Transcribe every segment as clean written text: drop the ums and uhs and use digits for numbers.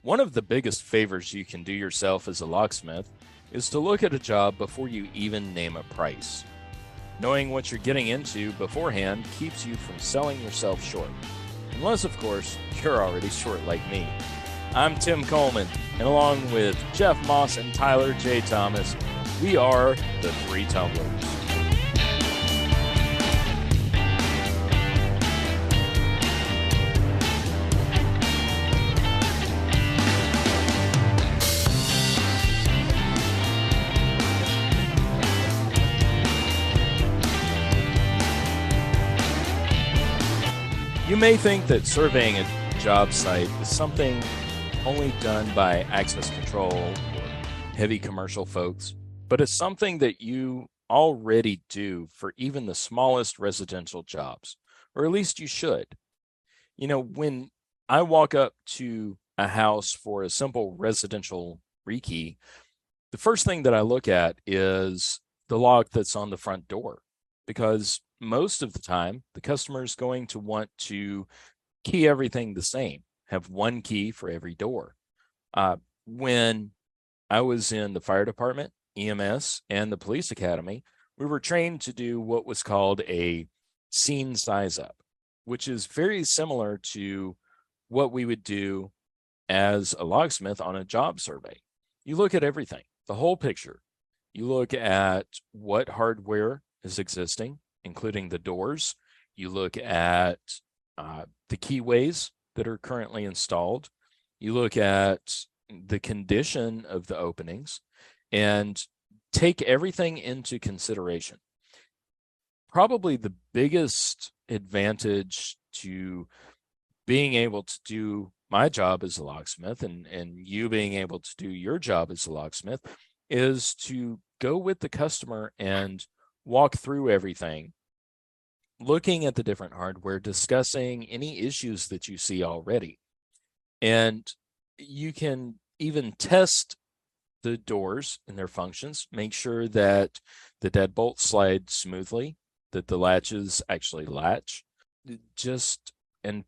One of the biggest favors you can do yourself as a locksmith is to look at a job before you even name a price. Knowing what you're getting into beforehand keeps you from selling yourself short. Unless, of course, you're already short like me. I'm Tim Coleman, and along with Jeff Moss and Tyler J. Thomas, we are the Three Tumblers. You may think that surveying a job site is something only done by access control or heavy commercial folks, but it's something that you already do for even the smallest residential jobs, or at least you should. You know, when I walk up to a house for a simple residential rekey, the first thing that I look at is the log that's on the front door, because most of the time the customer is going to want to key everything the same, have one key for every door. When I was in the fire department, EMS, and the police academy, we were trained to do what was called a scene size up, which is very similar to what we would do as a locksmith on a job survey. You look at everything, the whole picture. You look at what hardware is existing, including the doors. You look at the keyways that are currently installed. You look at the condition of the openings and take everything into consideration. Probably the biggest advantage to being able to do my job as a locksmith and you being able to do your job as a locksmith is to go with the customer and walk through everything, looking at the different hardware, discussing any issues that you see already. And you can even test the doors and their functions, make sure that the deadbolts slide smoothly, that the latches actually latch, just and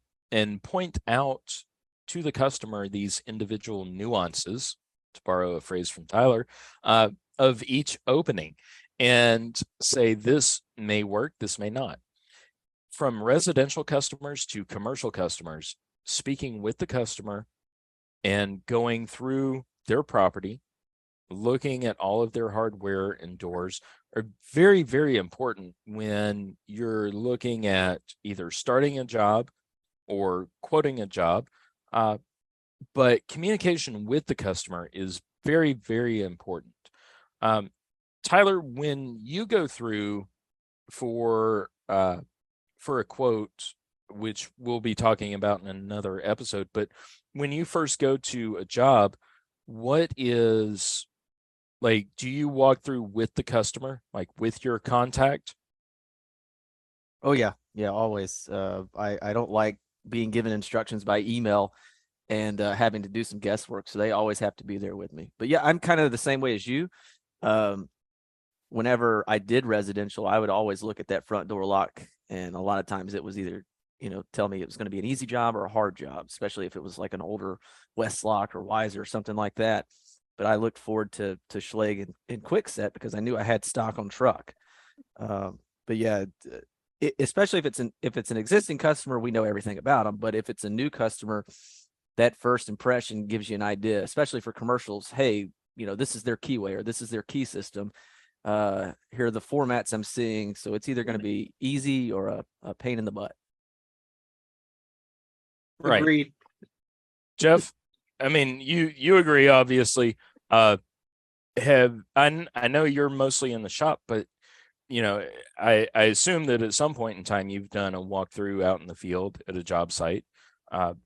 point out to the customer these individual nuances, to borrow a phrase from Tyler, of each opening, and say this may work, this may not. From residential customers to commercial customers, speaking with the customer and going through their property, looking at all of their hardware and doors are very, very important when you're looking at either starting a job or quoting a job. But communication with the customer is very, very important. Tyler, when you go through for a quote, which we'll be talking about in another episode, but when you first go to a job, what is, like, do you walk through with the customer, like with your contact? Oh yeah, always. I don't like being given instructions by email and having to do some guesswork, so they always have to be there with me. But yeah, I'm kind of the same way as you. Um, Whenever I did residential, I would always look at that front door lock, and a lot of times it was either tell me it was going to be an easy job or a hard job, especially if it was like an older Westlock or Weiser or something like that. But I looked forward to Schlage and Quickset because I knew I had stock on truck. But yeah, especially if it's an existing customer, we know everything about them. But if it's a new customer, that first impression gives you an idea, especially for commercials. Hey, this is their keyway or this is their key system. Here are the formats I'm seeing. So it's either going to be easy or a pain in the butt. Right. Agreed. Jeff, I mean, you agree, obviously. I know you're mostly in the shop, but I assume that at some point in time you've done a walkthrough out in the field at a job site.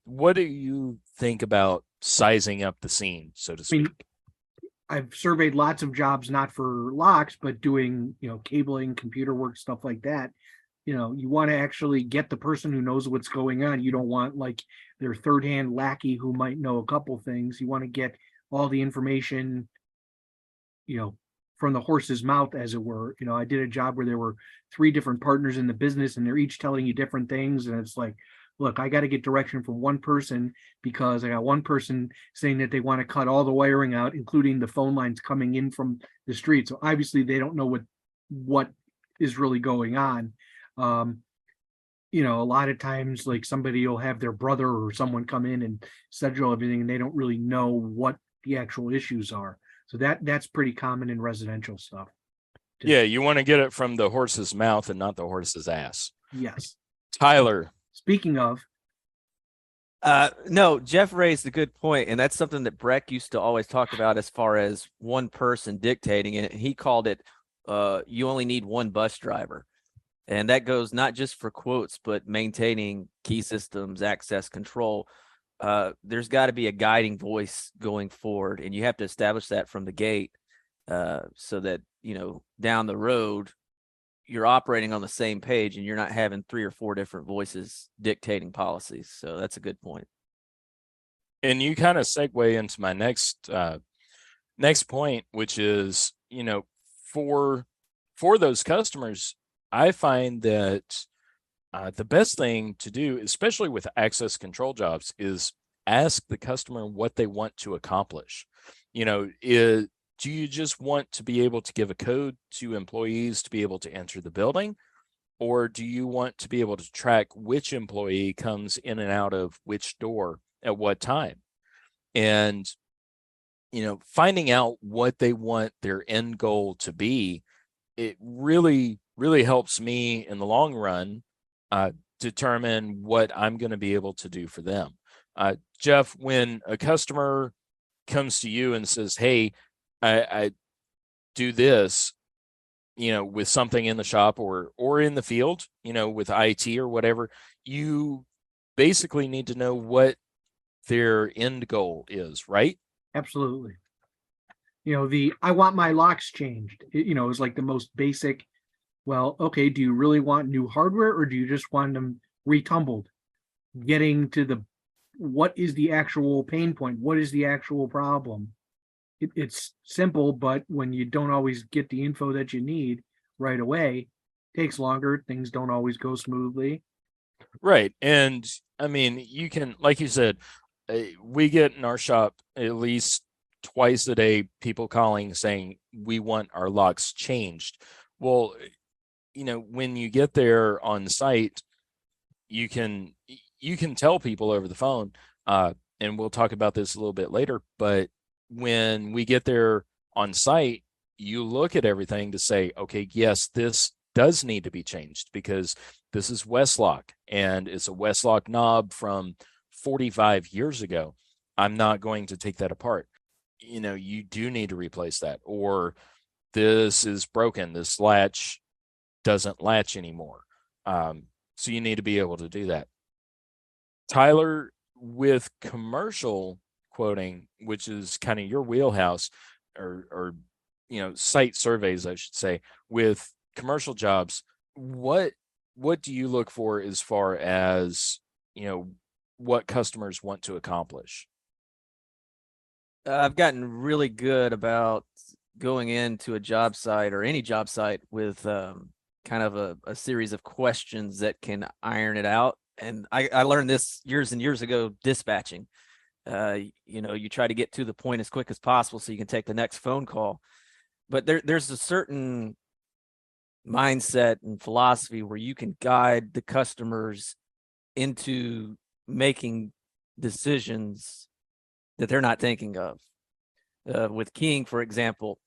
What do you think about sizing up the scene, so to speak? I've surveyed lots of jobs, not for locks, but doing, cabling, computer work, stuff like that. You want to actually get the person who knows what's going on. You don't want like their third hand lackey who might know a couple things. You want to get all the information, from the horse's mouth, as it were. I did a job where there were three different partners in the business and they're each telling you different things. And it's like, look, I got to get direction from one person because I got one person saying that they want to cut all the wiring out, including the phone lines coming in from the street. So obviously they don't know what is really going on. A lot of times like somebody will have their brother or someone come in and schedule everything and they don't really know what the actual issues are. So that's pretty common in residential stuff. Yeah, you want to get it from the horse's mouth and not the horse's ass. Yes. Tyler. Speaking of, no, Jeff raised a good point, and that's something that Breck used to always talk about as far as one person dictating it. He called it you only need one bus driver. And that goes not just for quotes, but maintaining key systems, access control. There's got to be a guiding voice going forward, and you have to establish that from the gate so that, down the road, you're operating on the same page and you're not having 3 or 4 different voices dictating policies. So that's a good point. And you kind of segue into my next point, which is, for those customers, I find that the best thing to do, especially with access control jobs, is ask the customer what they want to accomplish. Do you just want to be able to give a code to employees to be able to enter the building? Or do you want to be able to track which employee comes in and out of which door at what time? And, finding out what they want their end goal to be, it really helps me in the long run determine what I'm going to be able to do for them. Jeff, when a customer comes to you and says, hey, I do this, with something in the shop or in the field, with IT or whatever, you basically need to know what their end goal is, right? absolutely. I want my locks changed, is like the most basic. Well, okay, do you really want new hardware or do you just want them retumbled? Getting to what is the actual pain point? What is the actual problem? It's simple, but when you don't always get the info that you need right away, it takes longer. Things don't always go smoothly. Right. And I mean, you can, like you said, we get in our shop at least twice a day, people calling saying we want our locks changed. Well, when you get there on site, you can tell people over the phone, and we'll talk about this a little bit later, but when we get there on site, you look at everything to say, okay, yes, this does need to be changed because this is Westlock and it's a Westlock knob from 45 years ago. I'm not going to take that apart. You do need to replace that, or this is broken. This latch doesn't latch anymore. So you need to be able to do that. Tyler, with commercial quoting, which is kind of your wheelhouse, or site surveys, I should say, with commercial jobs, what do you look for as far as what customers want to accomplish? I've gotten really good about going into a job site or any job site with kind of a series of questions that can iron it out. And I learned this years and years ago dispatching. You try to get to the point as quick as possible so you can take the next phone call. But there's a certain mindset and philosophy where you can guide the customers into making decisions that they're not thinking of. With keying, for example,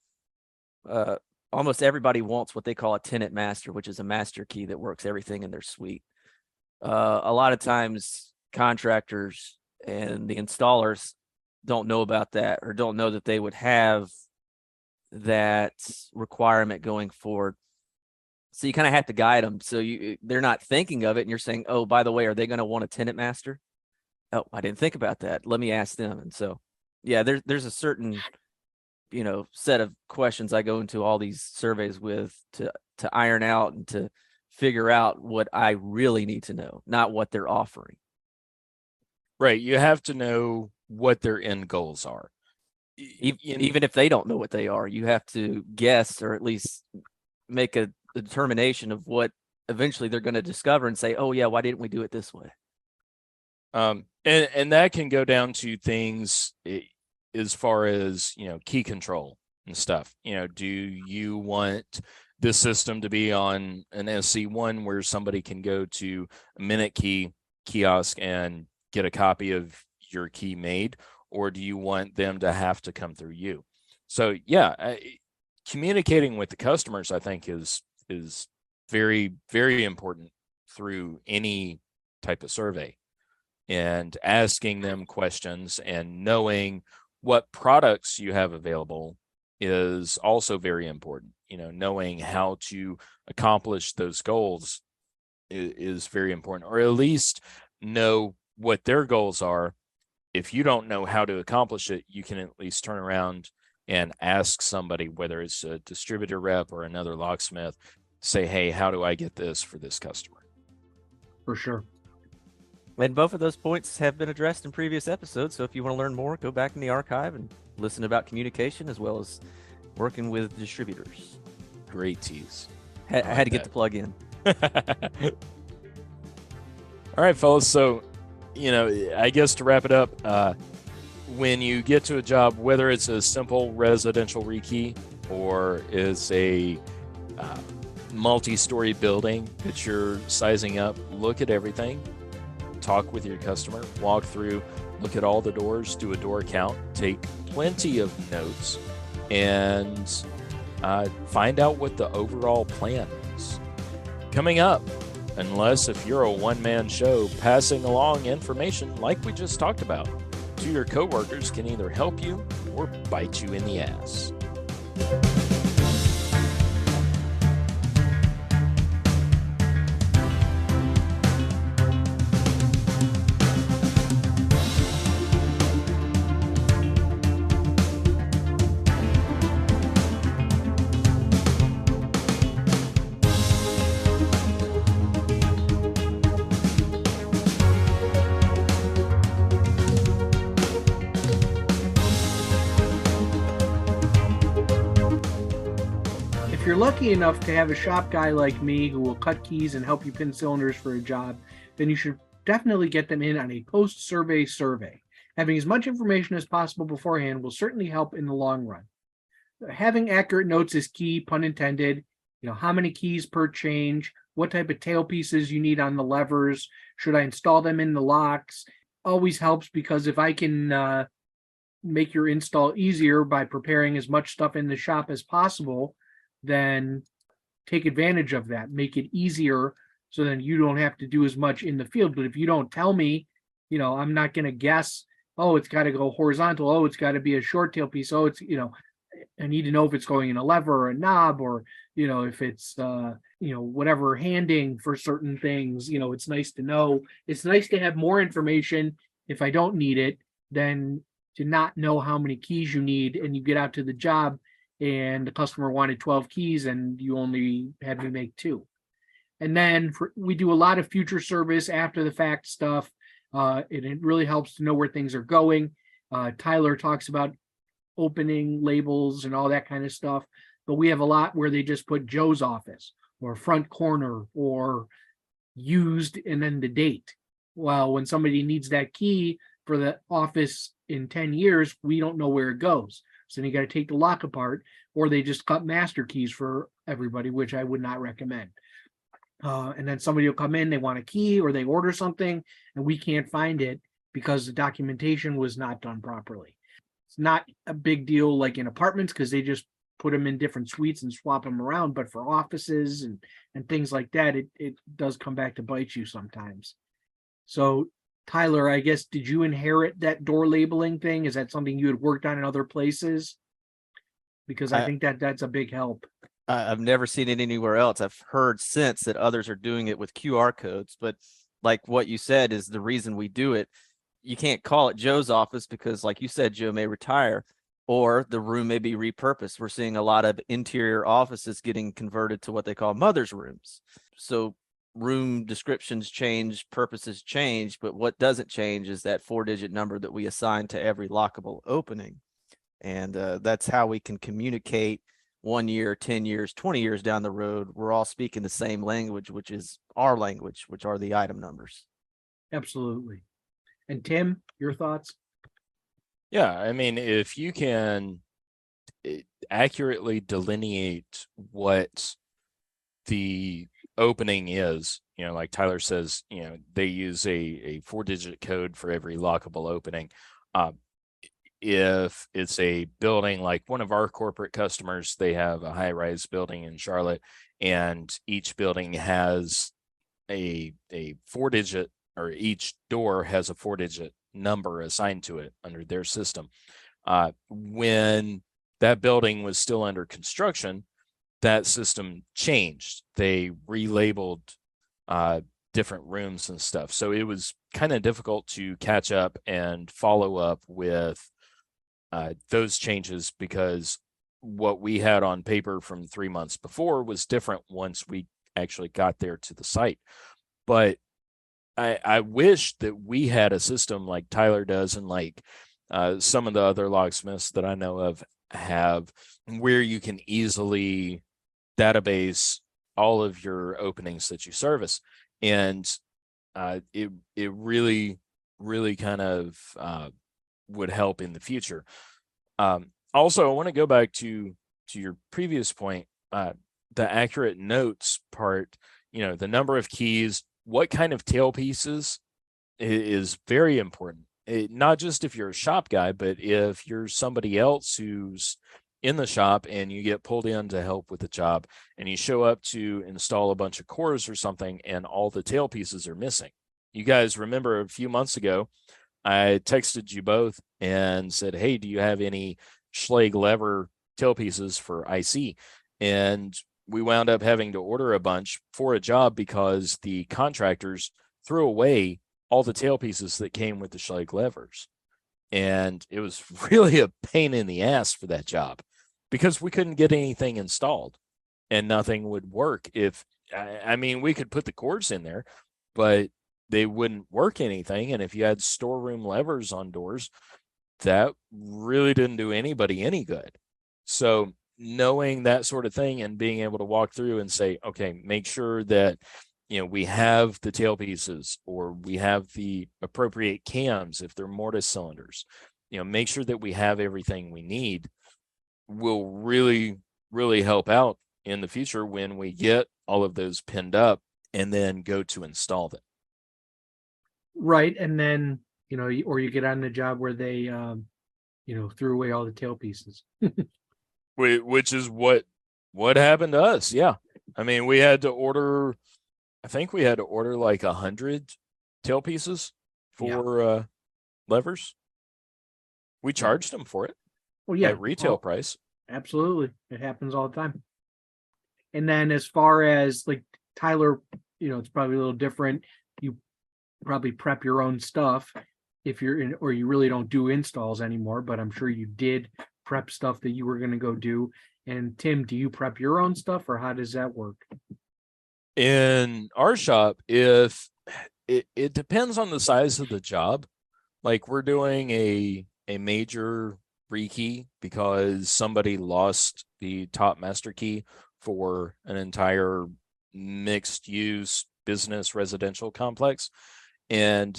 almost everybody wants what they call a tenant master, which is a master key that works everything in their suite. A lot of times contractors and the installers don't know about that or don't know that they would have that requirement going forward. So you kind of have to guide them. So they're not thinking of it. And you're saying, oh, by the way, are they going to want a tenant master? Oh, I didn't think about that. Let me ask them. And so, yeah, there's a certain, set of questions I go into all these surveys with to iron out and to figure out what I really need to know, not what they're offering. Right. You have to know what their end goals are. Even if they don't know what they are, you have to guess or at least make a determination of what eventually they're going to discover and say, oh, yeah, why didn't we do it this way? And that can go down to things as far as, key control and stuff. Do you want this system to be on an SC1 where somebody can go to a minute key kiosk and get a copy of your key made, or do you want them to have to come through you? So yeah, communicating with the customers, I think, is very, very important through any type of survey, and asking them questions and knowing what products you have available is also very important. Knowing how to accomplish those goals is very important, or at least know what their goals are. If you don't know how to accomplish it, you can at least turn around and ask somebody, whether it's a distributor rep or another locksmith, say, hey, how do I get this for this customer? For sure. And both of those points have been addressed in previous episodes. So if you want to learn more, go back in the archive and listen about communication as well as working with distributors. Great tease. I had to get the plug in. All right, fellas. So, I guess to wrap it up, when you get to a job, whether it's a simple residential rekey or it's a multi-story building that you're sizing up, look at everything, talk with your customer, walk through, look at all the doors, do a door count, take plenty of notes, and find out what the overall plan is. Coming up, unless if you're a one-man show, passing along information like we just talked about to your coworkers can either help you or bite you in the ass. If you're lucky enough to have a shop guy like me who will cut keys and help you pin cylinders for a job, then you should definitely get them in on a post-survey survey. Having as much information as possible beforehand will certainly help in the long run. Having accurate notes is key, pun intended. How many keys per change, what type of tailpieces you need on the levers, should I install them in the locks, always helps, because if I can make your install easier by preparing as much stuff in the shop as possible, then take advantage of that, make it easier so then you don't have to do as much in the field. But if you don't tell me, I'm not going to guess, oh, it's got to go horizontal, oh, it's got to be a short tail piece, oh, it's, I need to know if it's going in a lever or a knob, or, if it's, whatever handing for certain things. It's nice to know. It's nice to have more information if I don't need it than to not know how many keys you need and you get out to the job and the customer wanted 12 keys and you only had me make 2. And then we do a lot of future service after the fact stuff. It really helps to know where things are going. Tyler talks about opening labels and all that kind of stuff, but we have a lot where they just put Joe's office or front corner or used and then the date. Well, when somebody needs that key for the office in 10 years, we don't know where it goes. So then you got to take the lock apart, or they just cut master keys for everybody, which I would not recommend. And then somebody will come in, they want a key or they order something and we can't find it because the documentation was not done properly. It's not a big deal like in apartments because they just put them in different suites and swap them around. But for offices and things like that, it does come back to bite you sometimes. So Tyler, I guess, did you inherit that door labeling thing? Is that something you had worked on in other places? Because I think that's a big help. I've never seen it anywhere else. I've heard since that others are doing it with QR codes, but like what you said is the reason we do it. You can't call it Joe's office because, like you said, Joe may retire or the room may be repurposed. We're seeing a lot of interior offices getting converted to what they call mother's rooms. So room descriptions change, purposes change, but what doesn't change is that 4-digit number that we assign to every lockable opening. And that's how we can communicate 1 year, 10 years, 20 years down the road. We're all speaking the same language, which is our language, which are the item numbers. Absolutely. And Tim, your thoughts? Yeah, I mean, if you can accurately delineate what the opening is, like Tyler says, they use a 4-digit code for every lockable opening. If it's a building like one of our corporate customers, they have a high-rise building in Charlotte, and each building has a 4-digit, or each door has a 4-digit number assigned to it under their system. When that building was still under construction, that system changed. They relabeled different rooms and stuff. So it was kind of difficult to catch up and follow up with those changes, because what we had on paper from 3 months before was different once we actually got there to the site. But I wish that we had a system like Tyler does, and like some of the other locksmiths that I know of have, where you can easily database all of your openings that you service. And it really kind of would help in the future. Also, I want to go back to your previous point, the accurate notes part. The number of keys, what kind of tailpieces is very important. Not just if you're a shop guy, but if you're somebody else who's in the shop and you get pulled in to help with the job, and you show up to install a bunch of cores or something and all the tailpieces are missing. You guys remember a few months ago, I texted you both and said, hey, do you have any Schlage lever tailpieces for IC? And we wound up having to order a bunch for a job because the contractors threw away all the tailpieces that came with the Schlage levers. And it was really a pain in the ass for that job, because we couldn't get anything installed and nothing would work. I mean, we could put the cords in there, but they wouldn't work anything. And if you had storeroom levers on doors, that really didn't do anybody any good. So knowing that sort of thing and being able to walk through and say, okay, make sure that we have the tailpieces, or we have the appropriate cams if they're mortise cylinders, make sure that we have everything we need, will really help out in the future when we get all of those pinned up and then go to install them. Right. And then, or you get on the job where they, threw away all the tailpieces. Which is what happened to us. Yeah. I mean, we had to order, I think we had to order like 100 tailpieces for levers. We charged them for it. Well, yeah, at retail price. Absolutely. It happens all the time. And then as far as like Tyler, it's probably a little different. You probably prep your own stuff if you're in, or you really don't do installs anymore, but I'm sure you did prep stuff that you were going to go do. And Tim, do you prep your own stuff, or how does that work? In our shop, if it depends on the size of the job. Like, we're doing a major rekey because somebody lost the top master key for an entire mixed use business residential complex. And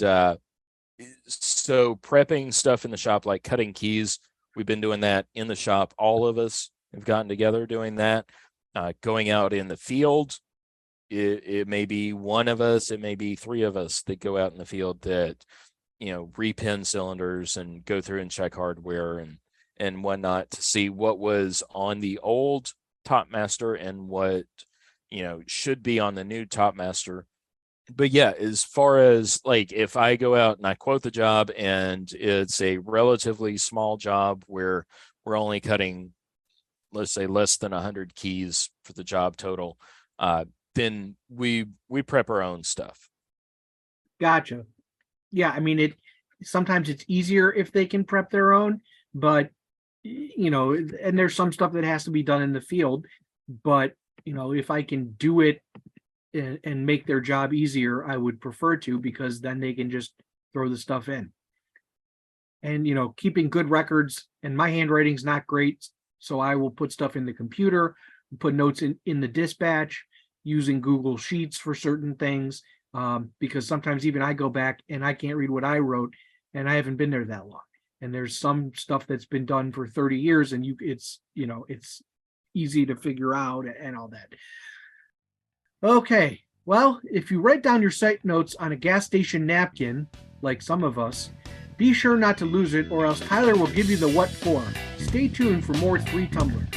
so prepping stuff in the shop, like cutting keys, we've been doing that in the shop. All of us have gotten together doing that. Going out in the field, it may be one of us, it may be three of us that go out in the field that, repin cylinders and go through and check hardware and whatnot to see what was on the old top master and what, should be on the new top master. But yeah, as far as like, if I go out and I quote the job and it's a relatively small job where we're only cutting, let's say, less than 100 keys for the job total, then we prep our own stuff. Gotcha. Yeah, I mean, sometimes it's easier if they can prep their own, but and there's some stuff that has to be done in the field, but if I can do it and make their job easier, I would prefer to, because then they can just throw the stuff in. And keeping good records, and my handwriting's not great, so I will put stuff in the computer, put notes in the dispatch, using Google Sheets for certain things. Because sometimes even I go back and I can't read what I wrote, and I haven't been there that long. And there's some stuff that's been done for 30 years, and it's easy to figure out and all that. Okay, well, if you write down your site notes on a gas station napkin, like some of us, be sure not to lose it, or else Tyler will give you the what for. Stay tuned for more Three Tumblers.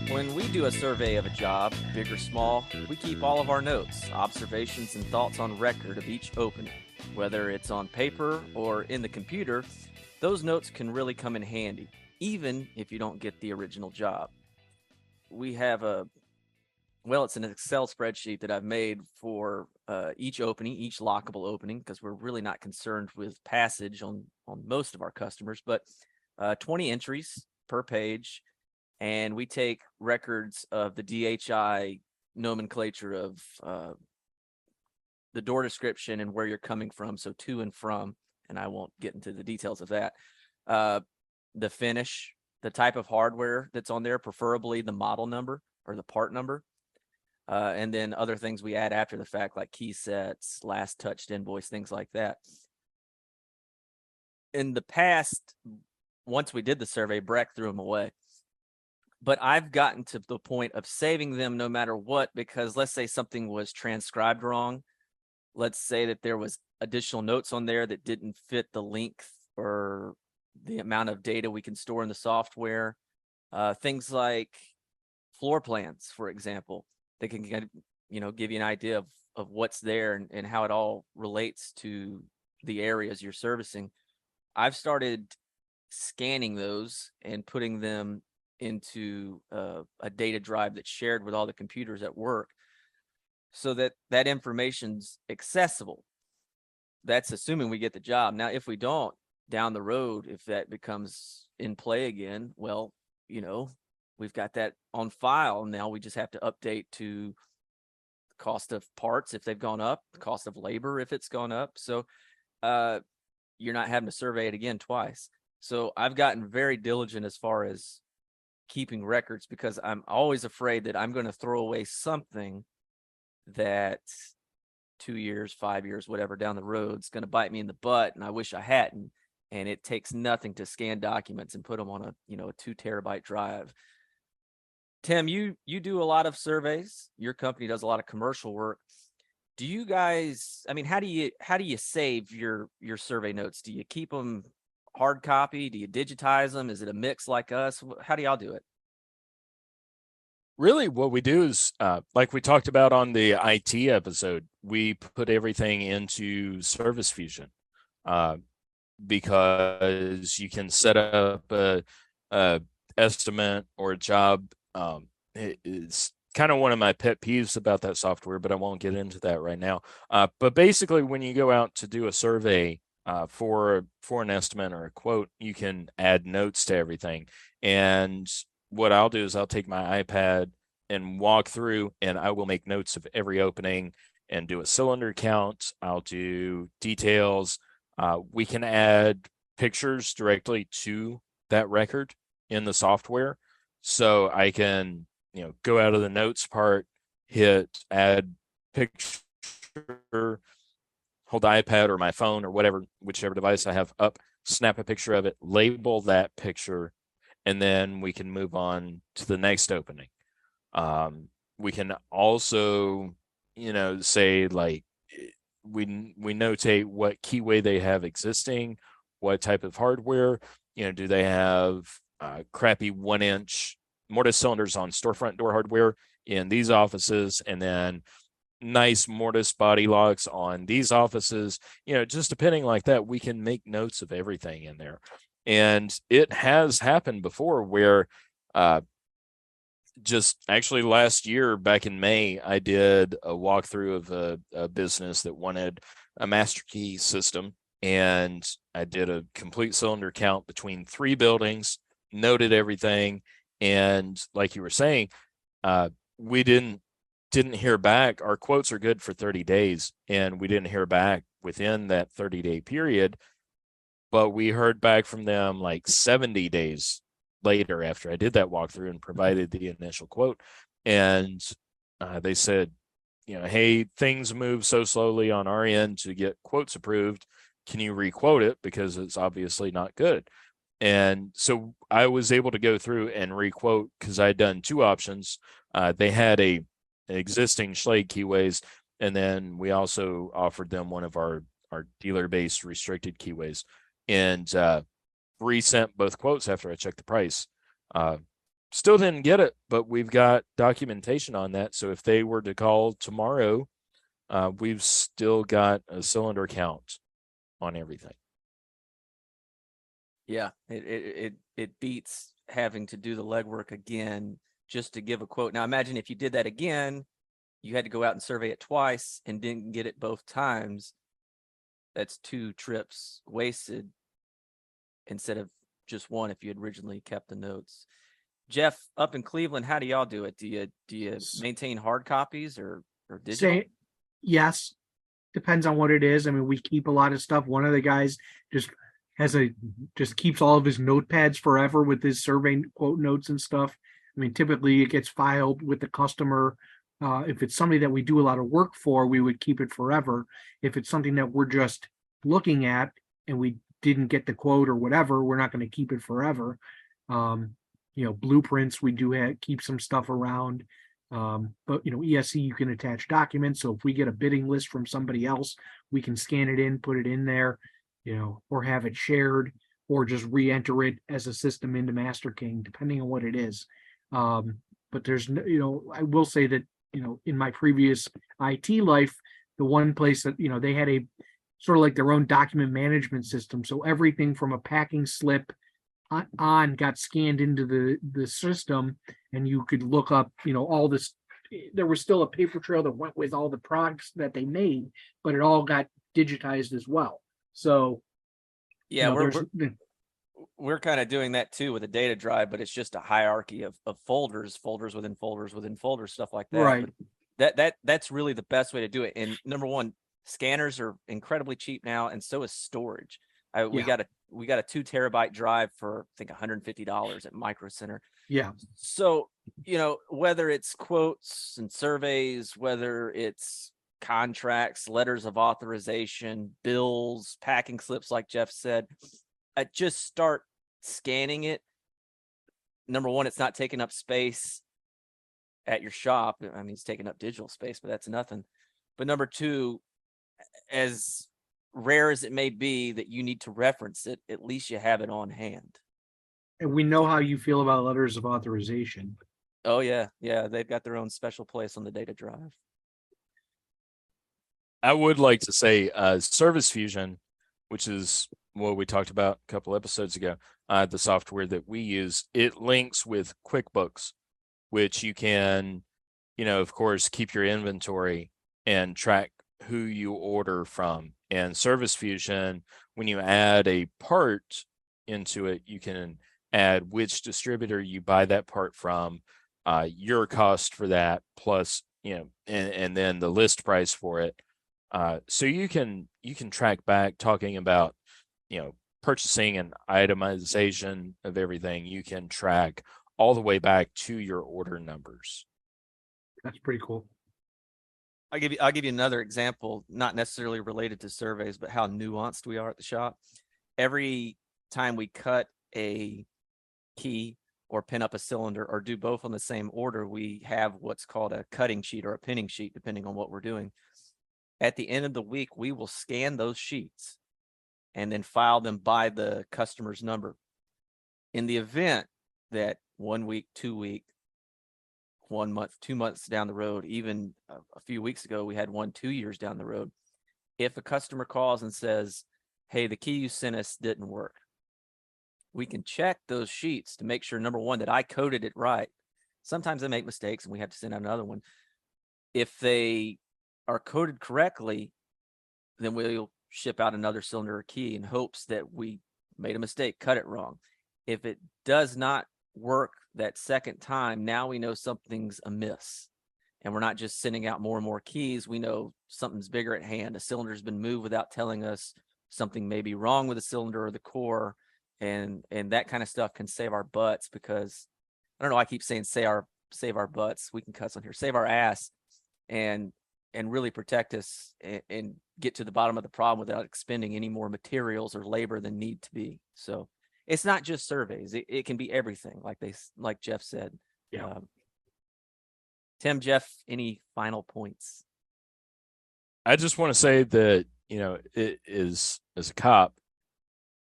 When we do a survey of a job, big or small, we keep all of our notes, observations, and thoughts on record of each opening. Whether it's on paper or in the computer, those notes can really come in handy, even if you don't get the original job. We have it's an Excel spreadsheet that I've made for each opening, each lockable opening, because we're really not concerned with passage on most of our customers, but 20 entries per page. And we take records of the DHI nomenclature of the door description and where you're coming from, so to and from, and I won't get into the details of that. The finish, the type of hardware that's on there, preferably the model number or the part number, and then other things we add after the fact, like key sets, last touched invoice, things like that. In the past, once we did the survey, Breck threw them away. But I've gotten to the point of saving them no matter what, because let's say something was transcribed wrong. Let's say that there was additional notes on there that didn't fit the length or the amount of data we can store in the software. Things like floor plans, for example, they can give you an idea of what's there and how it all relates to the areas you're servicing. I've started scanning those and putting them into a data drive that's shared with all the computers at work, so that information's accessible. That's assuming we get the job. Now, if we don't, down the road, if that becomes in play again, well, we've got that on file. Now we just have to update to the cost of parts if they've gone up, the cost of labor if it's gone up. So you're not having to survey it again twice. So I've gotten very diligent as far as keeping records, because I'm always afraid that I'm going to throw away something that 2 years, 5 years, whatever down the road is going to bite me in the butt, and I wish I hadn't. And it takes nothing to scan documents and put them on a 2 terabyte drive. Tim, you do a lot of surveys. Your company does a lot of commercial work. Do you guys, how do you save your survey notes? Do you keep them hard copy? Do you digitize them? Is it a mix like us? How do y'all do it? Really, what we do is, like we talked about on the IT episode, we put everything into Service Fusion, because you can set up a estimate or a job. It's kind of one of my pet peeves about that software, but I won't get into that right now. But basically, when you go out to do a survey for an estimate or a quote, you can add notes to everything. And what I'll do is I'll take my iPad and walk through, and I will make notes of every opening and do a cylinder count. I'll do details. We can add pictures directly to that record in the software. So I can, go out of the notes part, hit add picture, hold the iPad or my phone or whichever device I have up, snap a picture of it, label that picture, and then we can move on to the next opening. We can also, say like we notate what keyway they have existing, what type of hardware, do they have crappy 1-inch mortise cylinders on storefront door hardware in these offices, and then nice mortise body locks on these offices, just depending like that. We can make notes of everything in there. And it has happened before where just actually last year, back in May, I did a walkthrough of a business that wanted a master key system. And I did a complete cylinder count between 3 buildings, noted everything. And like you were saying, we didn't hear back. Our quotes are good for 30 days, and we didn't hear back within that 30-day period. But we heard back from them like 70 days later after I did that walkthrough and provided the initial quote. And they said, hey, things move so slowly on our end to get quotes approved. Can you requote it? Because it's obviously not good. And so I was able to go through and requote because I'd done 2 options. They had an existing Schlage keyways, and then we also offered them one of our dealer-based restricted keyways, and resent both quotes after I checked the price. Still didn't get it, but we've got documentation on that. So if they were to call tomorrow, we've still got a cylinder count on everything. Yeah, it beats having to do the legwork again just to give a quote. Now imagine if you did that again, you had to go out and survey it twice and didn't get it both times. That's 2 trips wasted instead of just 1 if you had originally kept the notes. Jeff, up in Cleveland, how do y'all do it? Do you maintain hard copies or digital? Yes, depends on what it is. I mean, we keep a lot of stuff. One of the guys just keeps all of his notepads forever with his survey quote notes and stuff. I mean, typically it gets filed with the customer. If it's somebody that we do a lot of work for, we would keep it forever. If it's something that we're just looking at and we didn't get the quote or whatever, we're not going to keep it forever. Blueprints, we do keep some stuff around. But ESC, you can attach documents. So if we get a bidding list from somebody else, we can scan it in, put it in there, or have it shared, or just re-enter it as a system into Master King, depending on what it is. But there's I will say that, in my previous IT life, the one place that, they had a sort of like their own document management system. So everything from a packing slip on got scanned into the system, and you could look up, all this. There was still a paper trail that went with all the products that they made, but it all got digitized as well. So yeah, we're kind of doing that too with a data drive, but it's just a hierarchy of folders within folders within folders, stuff like that. Right. But that's really the best way to do it. And number one, scanners are incredibly cheap now, and so is storage. We got a 2 terabyte drive for I think $150 at Micro Center. Yeah. So whether it's quotes and surveys, whether it's contracts, letters of authorization, bills, packing slips, like Jeff said, I just start scanning it. Number one, it's not taking up space at your shop. I mean, it's taking up digital space, but that's nothing. But number 2, as rare as it may be that you need to reference it, at least you have it on hand. And we know how you feel about letters of authorization. Oh yeah, they've got their own special place on the data drive. I would like to say Service Fusion, which is what we talked about a couple episodes ago, the software that we use, it links with QuickBooks, which you can, of course, keep your inventory and track who you order from. And Service Fusion, when you add a part into it, you can add which distributor you buy that part from, your cost for that, plus, and then the list price for it. So you can track back, talking about, purchasing and itemization of everything. You can track all the way back to your order numbers. That's pretty cool. I'll give you another example, not necessarily related to surveys, but how nuanced we are at the shop. Every time we cut a key or pin up a cylinder or do both on the same order, we have what's called a cutting sheet or a pinning sheet, depending on what we're doing. At the end of the week, we will scan those sheets and then file them by the customer's number. In the event that 1 week, 2 week, 1 month, 2 months down the road, even a few weeks ago, we had 1 2 years down the road. If a customer calls and says, hey, the key you sent us didn't work, we can check those sheets to make sure, number one, that I coded it right. Sometimes they make mistakes and we have to send out another one. If they are coded correctly, then we'll ship out another cylinder or key in hopes that we made a mistake, cut it wrong. If it does not work that second time, now we know something's amiss. And we're not just sending out more and more keys. We know something's bigger at hand. A cylinder's been moved without telling us. Something may be wrong with the cylinder or the core. And that kind of stuff can save our butts, because I don't know, I keep saying save our butts. We can cuss on here. Save our ass and really protect us and get to the bottom of the problem without expending any more materials or labor than need to be. So it's not just surveys. It can be everything, like Jeff said. Yeah. Tim, Jeff, any final points? I just want to say that, it is, as a cop,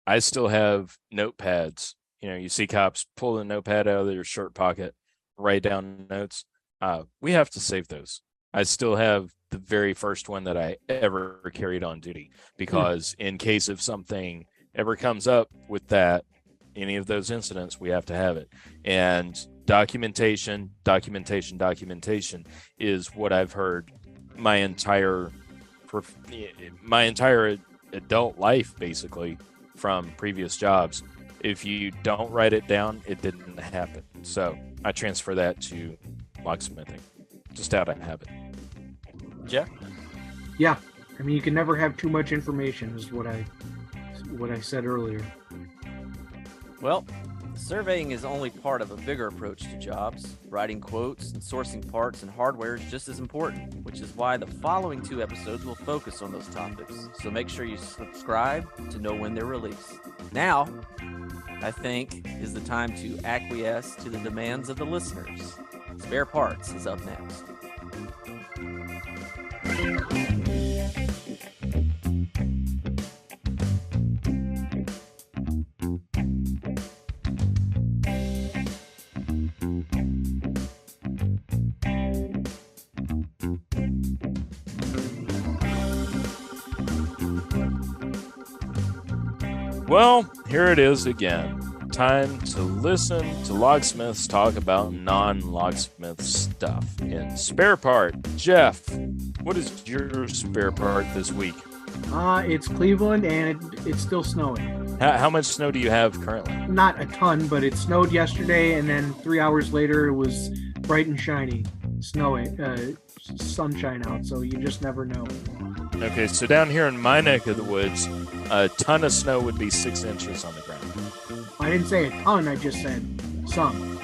I still have notepads. You see cops pull the notepad out of their shirt pocket, write down notes. We have to save those. I still have the very first one that I ever carried on duty, because in case of something ever comes up with any of those incidents, we have to have it. And documentation is what I've heard my entire adult life, basically, from previous jobs. If you don't write it down, it didn't happen. So I transfer that to locksmithing, just out of habit. Jeff? Yeah. I mean, you can never have too much information, is what I said earlier. Well, surveying is only part of a bigger approach to jobs. Writing quotes and sourcing parts and hardware is just as important, which is why the following 2 episodes will focus on those topics. So make sure you subscribe to know when they're released. Now, I think, is the time to acquiesce to the demands of the listeners. Spare Parts is up next. Well, here it is again. Time to listen to locksmiths talk about non-locksmith stuff. In Spare Part, Jeff, what is your spare part this week? It's Cleveland, and it's still snowing. How much snow do you have currently? Not a ton, but it snowed yesterday, and then 3 hours later it was bright and shiny, snowing, sunshine out. So you just never know. Okay, so down here in my neck of the woods, a ton of snow would be 6 inches on the ground. I didn't say a ton. I just said some.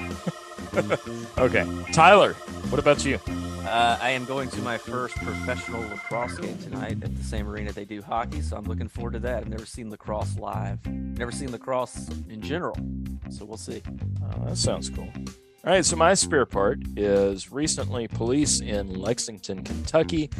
Okay, Tyler, what about you? I am going to my first professional lacrosse game tonight at the same arena they do hockey, so I'm looking forward to that. I've never seen lacrosse live. Never seen lacrosse in general, so we'll see. Oh, that sounds cool. All right, so my spare part is recently police in Lexington, Kentucky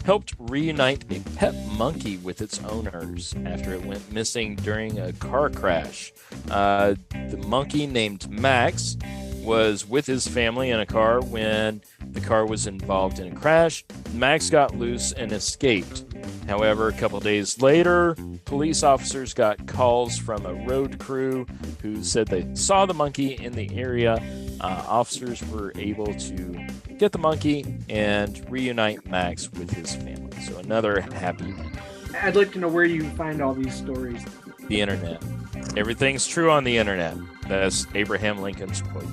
helped reunite a pet monkey with its owners after it went missing during a car crash. The monkey, named Max, was with his family in a car when the car was involved in a crash. Max got loose and escaped. However, a couple days later, police officers got calls from a road crew who said they saw the monkey in the area. Officers were able to get the monkey and reunite Max with his family. So another happy ending. I'd like to know where you find all these stories. The internet. Everything's true on the internet. That's Abraham Lincoln's quote.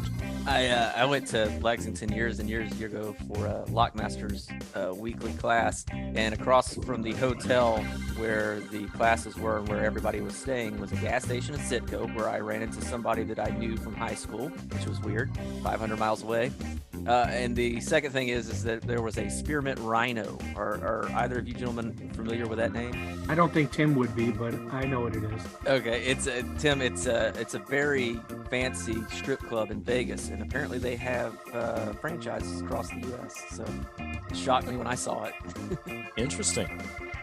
I went to Lexington years and years ago for a Lockmaster's weekly class, and across from the hotel where the classes were and where everybody was staying was a gas station in Sitco, where I ran into somebody that I knew from high school, which was weird, 500 miles away. And the second thing is that there was a spearmint rhino. Are either of you gentlemen familiar with that name? I don't think Tim would be, but I know what it is. Okay, Tim. It's a very fancy strip club in Vegas, and apparently they have franchises across the U.S. So it shocked me when I saw it. Interesting.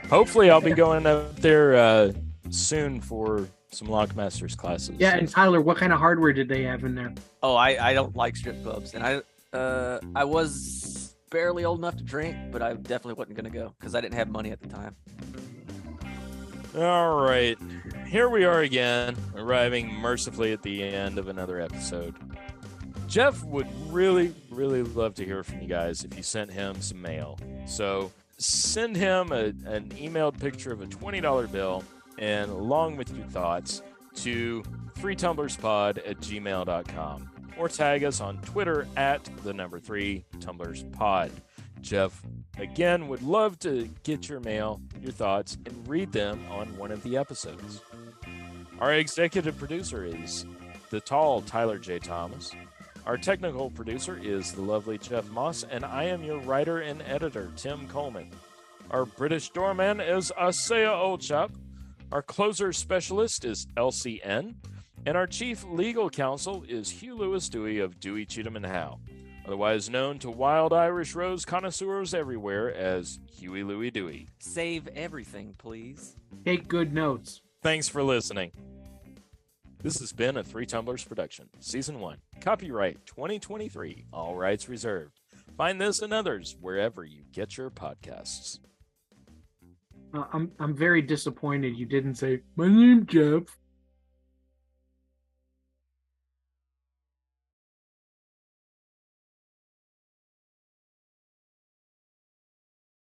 Hopefully, I'll be going up there soon for some Lockmasters classes. Yeah, and Tyler, what kind of hardware did they have in there? Oh, I don't like strip clubs, and I was barely old enough to drink, but I definitely wasn't going to go because I didn't have money at the time. All right, here we are again, arriving mercifully at the end of another episode. Jeff would really, really love to hear from you guys if you sent him some mail. So send him an emailed picture of a $20 bill and along with your thoughts to threetumblerspod@gmail.com or tag us on Twitter at @3tumblerspod. Jeff, again, would love to get your mail, your thoughts, and read them on one of the episodes. Our executive producer is the tall Tyler J. Thomas. Our technical producer is the lovely Jeff Moss, and I am your writer and editor, Tim Coleman. Our British doorman is Asaya Oldchap. Our closer specialist is LCN, and our chief legal counsel is Hugh Lewis Dewey of Dewey, Cheatham and Howe, otherwise known to wild Irish rose connoisseurs everywhere as Huey Louie Dewey. Save everything, please. Take good notes. Thanks for listening. This has been a Three Tumblers production, Season 1, copyright 2023, all rights reserved. Find this and others wherever you get your podcasts. I'm very disappointed you didn't say, my name's Jeff.